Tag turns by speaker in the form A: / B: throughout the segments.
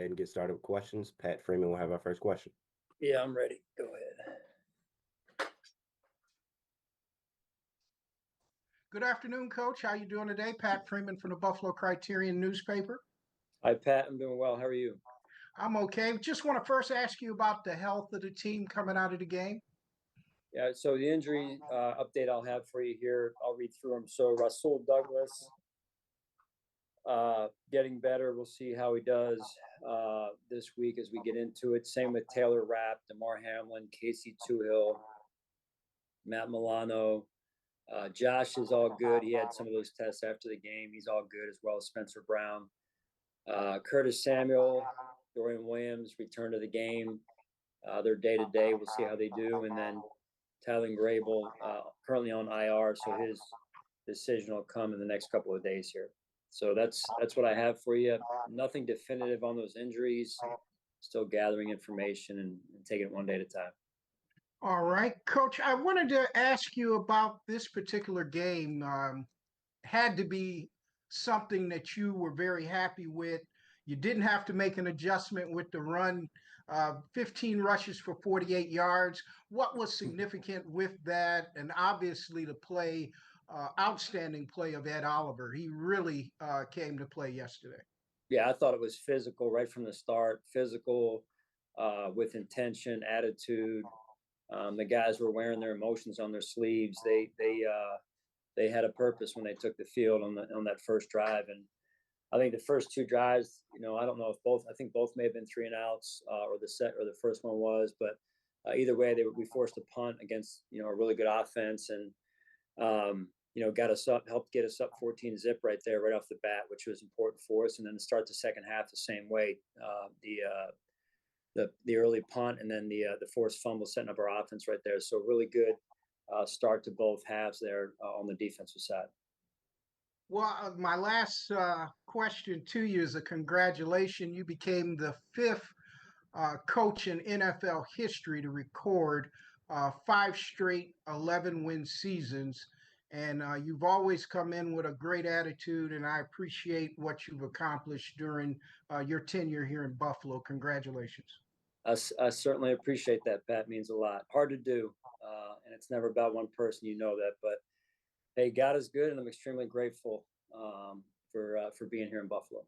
A: ahead and get started with questions. Pat Freeman will have our first question.
B: Yeah, I'm ready. Go ahead.
C: Good afternoon, Coach. How you doing today? Pat Freeman from the Buffalo Criterion newspaper.
B: Hi, Pat. I'm doing well. How are you?
C: I'm okay. Just want to first ask you about the health of the team coming out of the game.
B: Yeah, so the injury update I'll have for you here, I'll read through them. So Rasul Douglas getting better. We'll see how he does this week as we get into it. Same with Taylor Rapp, DeMar Hamlin, Casey Toohill, Matt Milano. Josh is all good. He had some of those tests after the game. He's all good, as well as Spencer Brown. Curtis Samuel, Dorian Williams return to the game. They're day-to-day. We'll see how they do. And then Tyler Grable, currently on IR, so his decision will come in the next couple of days here. So that's what I have for you. Nothing definitive on those injuries. Still gathering information and taking it one day at a time.
C: All right, Coach, I wanted to ask you about this particular game. Had to be something that you were very happy with. You didn't have to make an adjustment with the run. 15 rushes for 48 yards. What was significant with that? And obviously the play, outstanding play of Ed Oliver. He really came to play yesterday.
B: Yeah, I thought it was physical right from the start. Physical with intention, attitude. The guys were wearing their emotions on their sleeves. They had a purpose when they took the field on that first drive. And I think the first two drives, I don't know if both. I think both may have been 3 and outs, or the first one was. But either way, we forced a punt against a really good offense, and got us up, helped get us up 14-zip right there, right off the bat, which was important for us. And then to start the second half the same way, the early punt and then the forced fumble setting up our offense right there. So really good start to both halves there on the defensive side.
C: Well, my last question to you is a congratulations. You became the 5th coach in NFL history to record 5 straight 11-win seasons. And you've always come in with a great attitude, and I appreciate what you've accomplished during your tenure here in Buffalo. Congratulations.
B: I certainly appreciate that, Pat. It means a lot. Hard to do, and it's never about one person, that. But hey, God is good, and I'm extremely grateful for being here in Buffalo.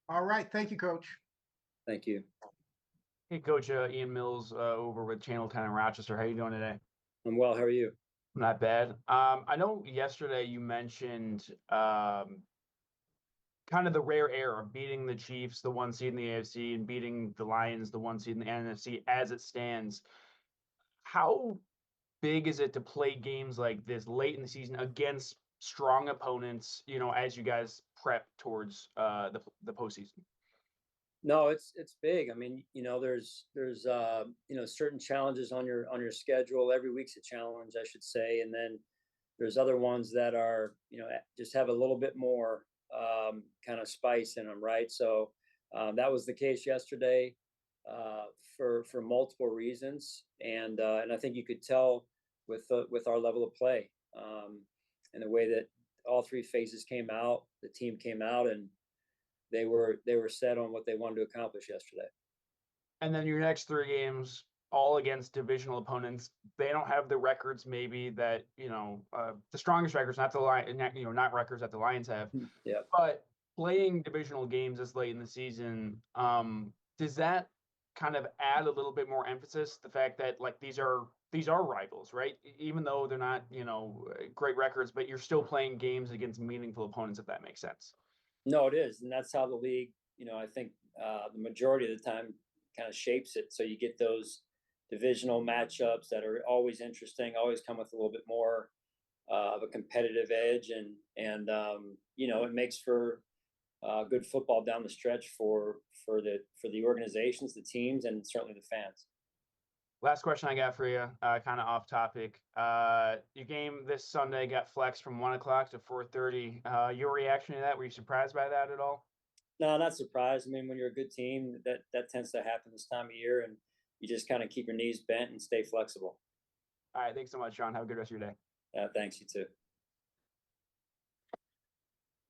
C: All right. Thank you, Coach.
B: Thank you.
D: Hey, Coach, Ian Mills over with Channel 10 in Rochester. How you doing today?
B: I'm well. How are you?
D: Not bad. I know yesterday you mentioned kind of the rare air of beating the Chiefs, the 1 seed in the AFC, and beating the Lions, the 1 seed in the NFC as it stands. How big is it to play games like this late in the season against strong opponents, as you guys prep towards the postseason?
B: No, it's big. I mean, there's certain challenges on your schedule. Every week's a challenge, I should say, and then there's other ones that are just have a little bit more kind of spice in them, right? So that was the case yesterday for multiple reasons, and I think you could tell with our level of play and the way that all 3 phases came out, the team came out, and they were set on what they wanted to accomplish yesterday. And then your next 3 games, all against divisional opponents, they don't have the records maybe that the strongest records, not records that the Lions have. Yeah. But playing divisional games this late in the season, does that kind of add a little bit more emphasis? The fact that these are rivals, right? Even though they're not great records, but you're still playing games against meaningful opponents, if that makes sense. No, it is. And that's how the league, I think the majority of the time kind of shapes it. So you get those divisional matchups that are always interesting, always come with a little bit more of a competitive edge. And it makes for good football down the stretch for the organizations, the teams, and certainly the fans. Last question I got for you, kind of off topic. Your game this Sunday got flexed from 1 o'clock to 4:30. Your reaction to that? Were you surprised by that at all? No, not surprised. I mean, when you're a good team, that tends to happen this time of year, and you just kind of keep your knees bent and stay flexible. All right, thanks so much, Sean. Have a good rest of your day. Thanks, you too.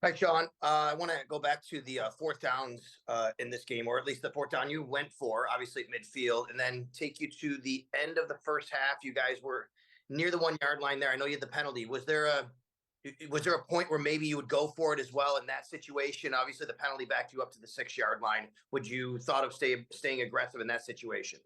E: Hi, Sean. I want to go back to the fourth downs in this game, or at least the fourth down you went for, obviously at midfield, and then take you to the end of the first half. You guys were near the 1 yard line there. I know you had the penalty. Was there a point where maybe you would go for it as well in that situation? Obviously, the penalty backed you up to the 6 yard line. Would you thought of staying aggressive in that situation?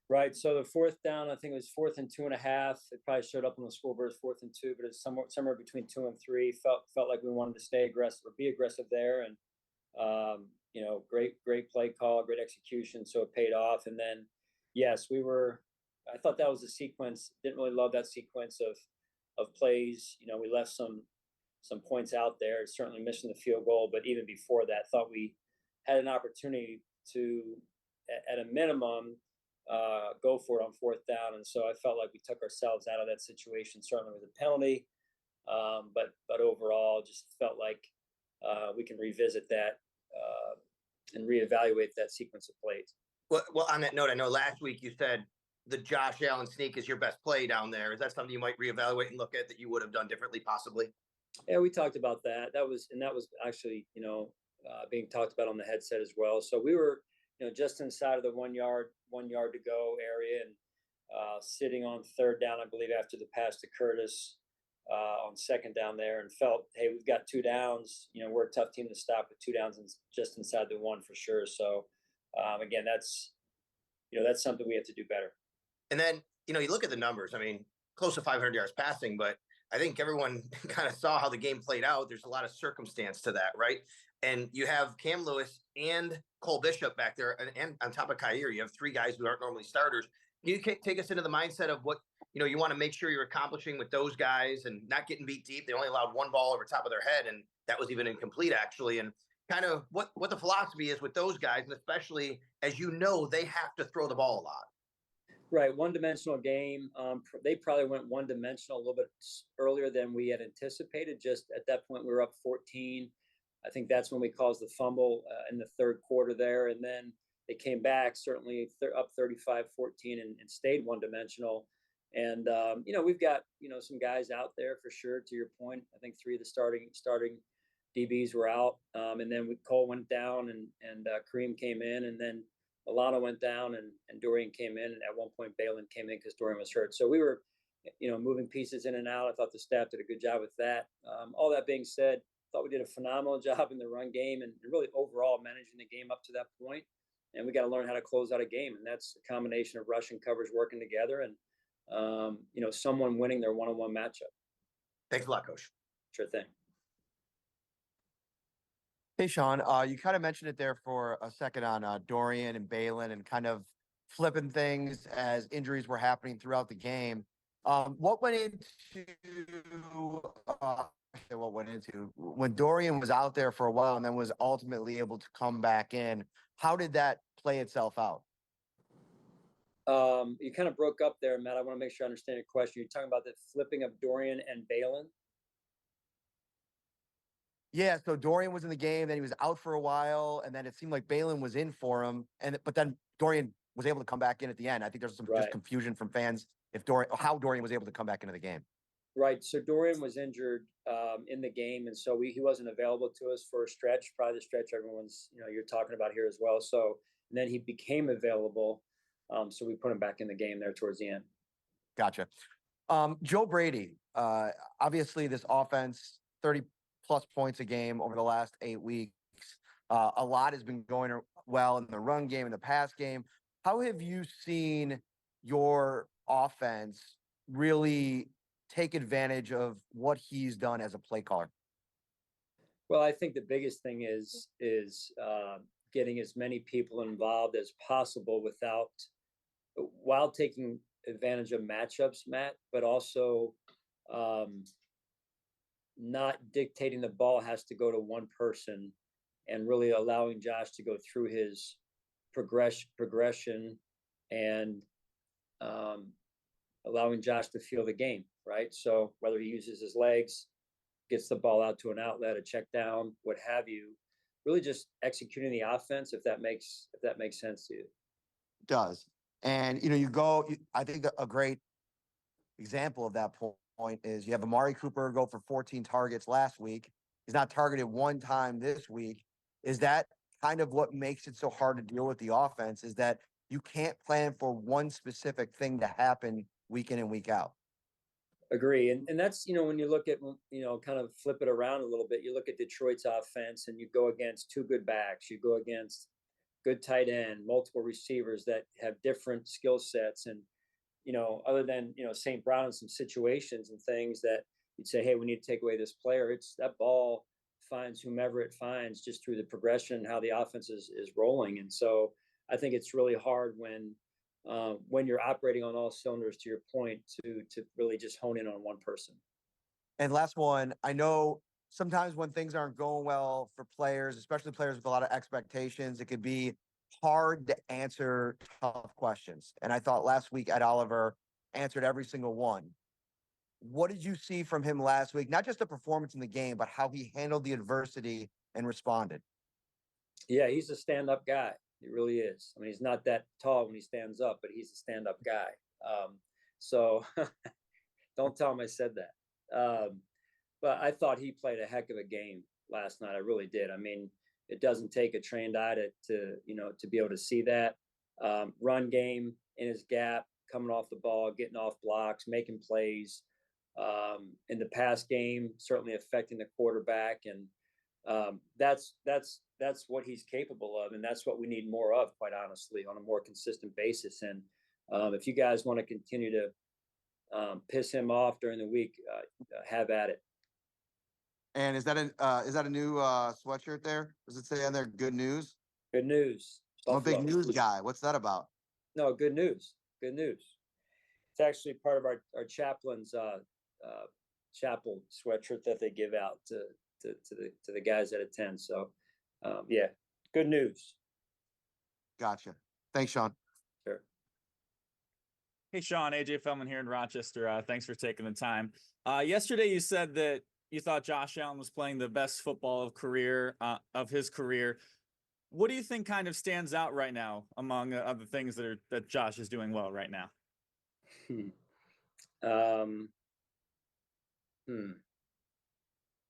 B: Right. So the fourth down, I think it was 4th and 2.5. It probably showed up on the scoreboard as 4th and 2, but it's somewhere between 2 and 3. Felt like we wanted to stay aggressive or be aggressive there, and great play call, great execution. So it paid off. And then, yes, I thought that was a sequence. Didn't really love that sequence of plays. We left some points out there. Certainly missing the field goal, but even before that, thought we had an opportunity to, at a minimum, go for it on 4th down. And so I felt like we took ourselves out of that situation, certainly with a penalty. But overall, just felt like we can revisit that and reevaluate that sequence of plays.
E: Well, on that note, I know last week you said the Josh Allen sneak is your best play down there. Is that something you might reevaluate and look at that you would have done differently, possibly?
B: Yeah, we talked about that. That was actually, being talked about on the headset as well. So we were, just inside of the 1 yard to go area, and sitting on 3rd down, I believe, after the pass to Curtis on 2nd down there, and felt, hey, we've got 2 downs. We're a tough team to stop with 2 downs and just inside the 1 for sure. So again, that's something we have to do better.
E: And then, you look at the numbers. I mean, close to 500 yards passing, but I think everyone kind of saw how the game played out. There's a lot of circumstance to that, right? And you have Cam Lewis and Cole Bishop back there, and on top of Kyer, you have 3 guys who aren't normally starters. You can take us into the mindset of what you want to make sure you're accomplishing with those guys and not getting beat deep. They only allowed 1 ball over top of their head, and that was even incomplete, actually. And kind of what the philosophy is with those guys, and especially as they have to throw the ball a lot.
B: Right, one-dimensional game. They probably went one-dimensional a little bit earlier than we had anticipated. Just at that point, we were up 14. I think that's when we caused the fumble in the 3rd quarter there, and then they came back, certainly up 35-14, and stayed one-dimensional. And we've got some guys out there for sure. To your point, I think 3 of the starting DBs were out, and then Cole went down, and Kareem came in, and then Milano went down, and Dorian came in, and at one point Balin came in because Dorian was hurt. So we were, moving pieces in and out. I thought the staff did a good job with that. All that being said, I thought we did a phenomenal job in the run game and really overall managing the game up to that point. And we got to learn how to close out a game, and that's a combination of rush and coverage working together, and someone winning their one-on-one matchup.
E: Thanks a lot, Coach.
B: Sure thing.
F: Hey, Sean, you kind of mentioned it there for a second on Dorian and Balin and kind of flipping things as injuries were happening throughout the game. What went into when Dorian was out there for a while and then was ultimately able to come back in? How did that play itself out?
B: You kind of broke up there, Matt. I want to make sure I understand your question. You're talking about the flipping of Dorian and Balin?
F: Yeah, so Dorian was in the game, then he was out for a while, and then it seemed like Balin was in for him, but then Dorian was able to come back in at the end. I think there's some just confusion from fans how Dorian was able to come back into the game.
B: Right. So Dorian was injured in the game, and so he wasn't available to us for a stretch, probably the stretch everyone's you're talking about here as well. So and then he became available, so we put him back in the game there towards the end.
F: Gotcha. Joe Brady, obviously this offense, 30+ points a game over the last 8 weeks. A lot has been going well in the run game, in the pass game. How have you seen your offense really take advantage of what he's done as a play caller?
B: Well, I think the biggest thing is getting as many people involved as possible while taking advantage of matchups, Matt, but also not dictating the ball has to go to one person, and really allowing Josh to go through his progression and allowing Josh to feel the game, right? So whether he uses his legs, gets the ball out to an outlet, a check down, what have you, really just executing the offense, if that makes sense to you.
F: It does. And, I think a great example of that point is you have Amari Cooper go for 14 targets last week. He's not targeted one time this week. Is that kind of what makes it so hard to deal with the offense, is that you can't plan for one specific thing to happen week in and week out?
B: Agree. And that's, when you look at, kind of flip it around a little bit, you look at Detroit's offense and you go against two good backs, you go against good tight end, multiple receivers that have different skill sets. And, other than, St. Brown in some situations and things that you'd say, hey, we need to take away this player. It's that ball finds whomever it finds just through the progression and how the offense is rolling. And so I think it's really hard when you're operating on all cylinders, to your point, to really just hone in on one person.
F: And last one, I know sometimes when things aren't going well for players, especially players with a lot of expectations, it could be hard to answer tough questions. And I thought last week Ed Oliver answered every single one. What did you see from him last week? Not just the performance in the game, but how he handled the adversity and responded.
B: Yeah, he's a stand-up guy. He really is. I mean, he's not that tall when he stands up, but he's a stand-up guy. So don't tell him I said that. But I thought he played a heck of a game last night. I really did. I mean, it doesn't take a trained eye to be able to see that. Run game in his gap, coming off the ball, getting off blocks, making plays. In the pass game, certainly affecting the quarterback. And that's what he's capable of. And that's what we need more of, quite honestly, on a more consistent basis. And if you guys want to continue to piss him off during the week, have at it.
F: And is that a new sweatshirt there? Does it say on there "Good News"?
B: Good news.
F: I'm a
B: Buffalo.
F: big news guy. What's that about?
B: No, good news. Good news. It's actually part of our chaplain's chapel sweatshirt that they give out to the guys that attend. So, yeah, good news.
F: Gotcha. Thanks, Sean.
B: Sure.
G: Hey, Sean, AJ Feldman here in Rochester. Thanks for taking the time. Yesterday, you said that you thought Josh Allen was playing the best football of his career. What do you think kind of stands out right now among other things that Josh is doing well right now?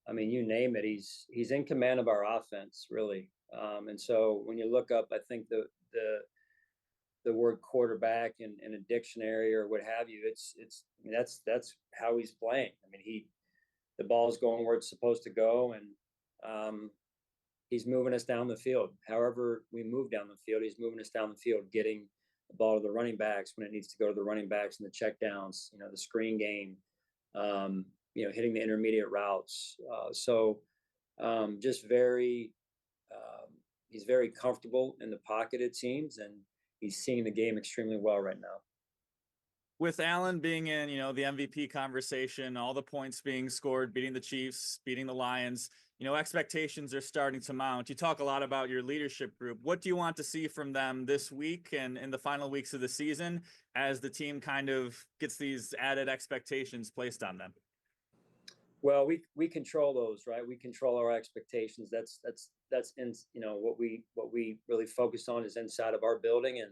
B: I mean, you name it. He's in command of our offense, really. And so when you look up, I think the word quarterback in a dictionary or what have you, that's how he's playing. I mean, the ball is going where it's supposed to go, and he's moving us down the field. However we move down the field, he's moving us down the field, getting the ball to the running backs when it needs to go to the running backs and the check downs, the screen game, hitting the intermediate routes. Just he's very comfortable in the pocket, it seems, and he's seeing the game extremely well right now.
G: With Allen being in, the MVP conversation, all the points being scored, beating the Chiefs, beating the Lions, expectations are starting to mount. You talk a lot about your leadership group. What do you want to see from them this week and in the final weeks of the season as the team kind of gets these added expectations placed on them?
B: Well, we control those, right? We control our expectations. That's in, what we really focus on is inside of our building,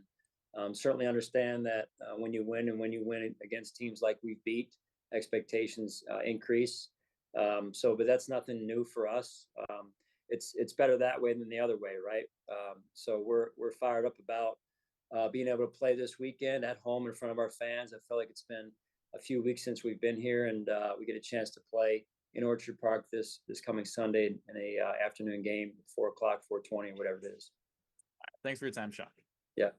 B: and certainly understand that when you win against teams like we've beat, expectations increase. But that's nothing new for us. It's better that way than the other way, right? So we're fired up about being able to play this weekend at home in front of our fans. I feel like it's been a few weeks since we've been here, and we get a chance to play in Orchard Park this coming Sunday in a afternoon game, 4 o'clock, 4:20, whatever it is.
G: Thanks for your time, Sean.
B: Yeah.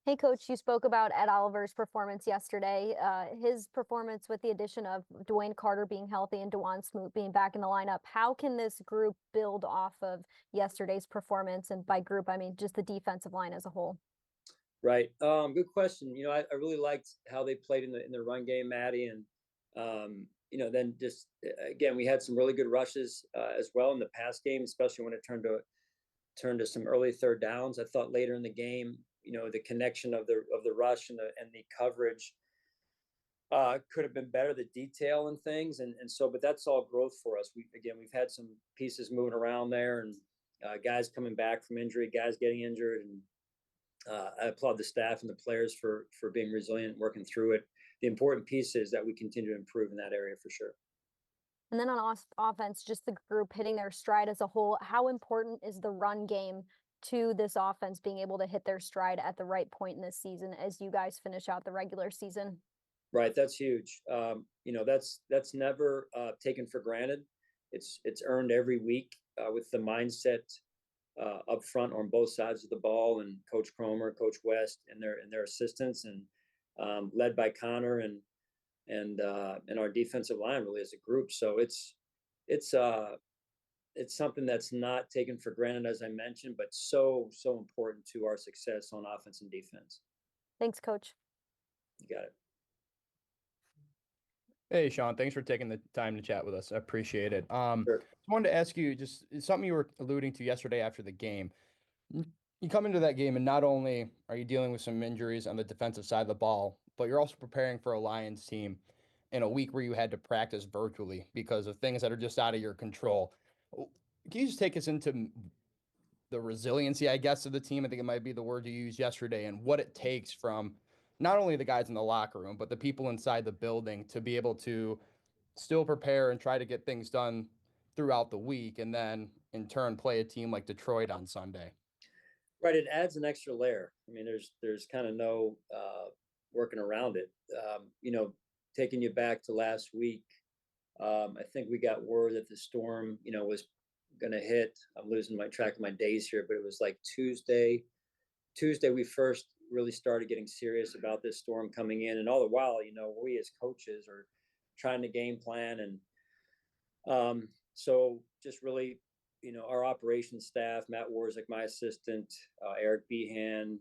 H: Hey, Coach, you spoke about Ed Oliver's performance yesterday. His performance with the addition of Dwayne Carter being healthy and Dewan Smoot being back in the lineup. How can this group build off of yesterday's performance? And by group, I mean just the defensive line as a whole.
B: Right. Good question. I really liked how they played in the run game, Maddie, and then just again we had some really good rushes as well in the pass game, especially when it turned to some early third downs. I thought later in the game, the connection of the rush and the coverage could have been better, the detail and things, and so, but that's all growth for us. We've had some pieces moving around there, and guys coming back from injury, guys getting injured, and I applaud the staff and the players for being resilient, working through it. The important piece is that we continue to improve in that area for sure.
H: And then on offense, just the group hitting their stride as a whole, how important is the run game to this offense being able to hit their stride at the right point in this season as you guys finish out the regular season?
B: Right, that's huge. That's never taken for granted. It's earned every week with the mindset up front on both sides of the ball, and Coach Cromer, Coach West, and their assistants, and led by Connor and our defensive line really as a group. So it's something that's not taken for granted, as I mentioned, but so important to our success on offense and defense.
H: Thanks, Coach.
B: You got it.
I: Hey, Sean, thanks for taking the time to chat with us. I appreciate it.
B: Sure.
I: Just wanted to ask you just something you were alluding to yesterday after the game. You come into that game and not only are you dealing with some injuries on the defensive side of the ball, but you're also preparing for a Lions team in a week where you had to practice virtually because of things that are just out of your control. Can you just take us into the resiliency, I guess, of the team? I think it might be the word you used yesterday, and what it takes from not only the guys in the locker room, but the people inside the building to be able to still prepare and try to get things done throughout the week, and then in turn play a team like Detroit on Sunday.
B: Right, it adds an extra layer. I mean, there's kind of no working around it. Taking you back to last week, I think we got word that the storm, was going to hit. I'm losing my track of my days here, but it was like Tuesday we first really started getting serious about this storm coming in, and all the while, we as coaches are trying to game plan, and so just really, our operations staff, Matt Warzik, my assistant, Eric Behan,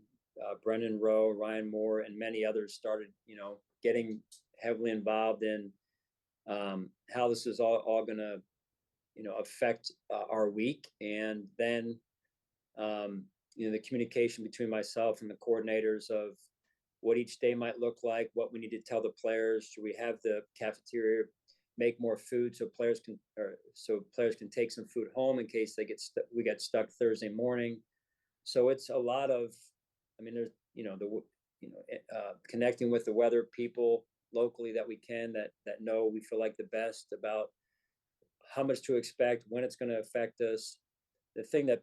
B: Brendan Rowe, Ryan Moore, and many others started, getting heavily involved in how this is all going to, affect our week. And then, the communication between myself and the coordinators of what each day might look like, what we need to tell the players. Should we have the cafeteria make more food so players can take some food home in case we get stuck Thursday morning? So it's a lot of, there's, connecting with the weather people locally that we can, that know we feel like the best about how much to expect, when it's going to affect us. The thing that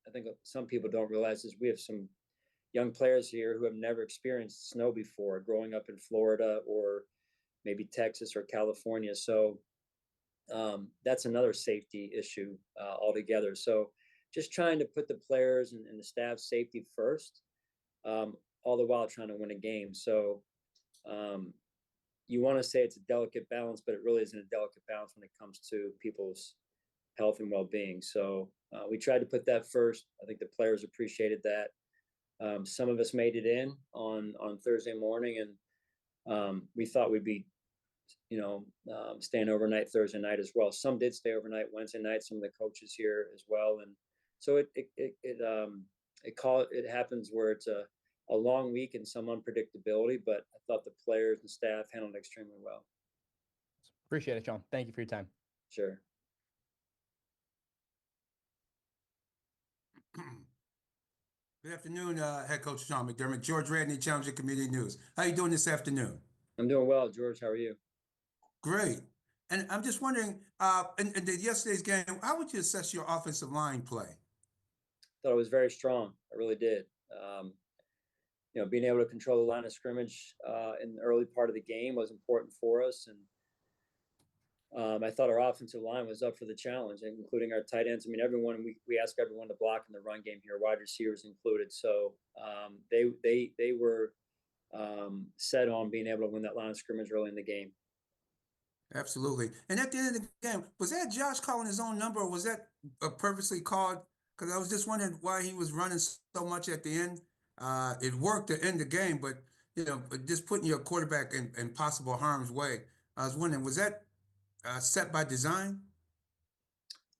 B: I think some people don't realize is we have some young players here who have never experienced snow before, growing up in Florida or maybe Texas or California. So that's another safety issue altogether. So just trying to put the players and the staff's safety first, all the while trying to win a game. So you want to say it's a delicate balance, but it really isn't a delicate balance when it comes to people's health and well-being. So we tried to put that first. I think the players appreciated that. Some of us made it in on Thursday morning, and we thought we'd be, staying overnight Thursday night as well. Some did stay overnight Wednesday night. Some of the coaches here as well, and so it happens where it's a long week and some unpredictability. But I thought the players and staff handled it extremely well.
I: Appreciate it, Sean. Thank you for your time.
B: Sure.
J: Good afternoon, Head Coach Sean McDermott. George Radney, Challenger Community News. How you doing this afternoon?
B: I'm doing well, George. How are you?
J: Great. And I'm just wondering, in yesterday's game, how would you assess your offensive line play?
B: Thought it was very strong. I really did. Being able to control the line of scrimmage in the early part of the game was important for us, and I thought our offensive line was up for the challenge, including our tight ends. Everyone, we ask everyone to block in the run game here, wide receivers included. So they were set on being able to win that line of scrimmage early in the game.
J: Absolutely. And at the end of the game, was that Josh calling his own number, or was that purposely called? Because I was just wondering why he was running so much at the end. It worked to end the game, but just putting your quarterback in possible harm's way. I was wondering, was that set by design?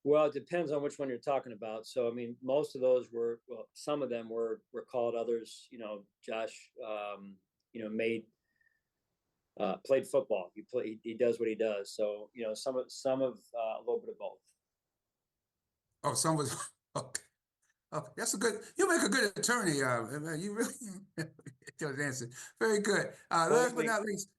B: Well, it depends on which one you're talking about. So, most of those were, some of them were called. Others, Josh, played football. He does what he does. So, some of a little bit of both.
J: Oh, some was okay. Okay, that's you make a good attorney. You really your answer. Very good. Last but not least,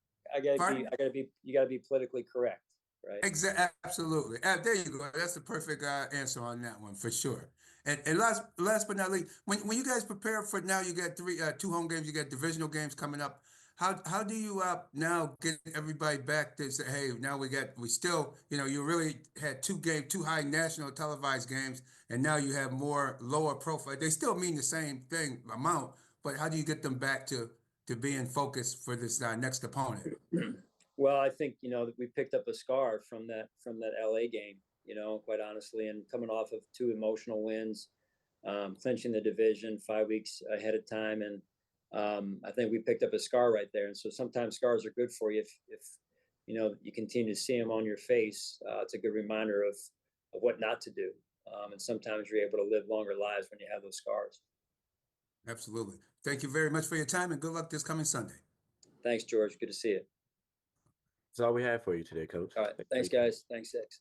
B: you gotta be politically correct. right?
J: Absolutely. There you go. That's the perfect answer on that one for sure. And last but not least, when you guys prepare for now, you got two home games, you got divisional games coming up. How do you now get everybody back to say, hey, now we still, you really had two high national televised games, and now you have more lower profile. They still mean the same thing amount, but how do you get them back to being focused for this next opponent?
B: Well, I think, that we picked up a scar from that LA game, quite honestly, and coming off of two emotional wins, clinching the division 5 weeks ahead of time. And I think we picked up a scar right there. And so sometimes scars are good for you if you continue to see them on your face. It's a good reminder of what not to do. And sometimes you're able to live longer lives when you have those scars.
J: Absolutely. Thank you very much for your time, and good luck this coming Sunday.
B: Thanks, George. Good to see you.
A: That's all we have for you today, Coach.
B: All right. Thanks, guys. Thanks, Six.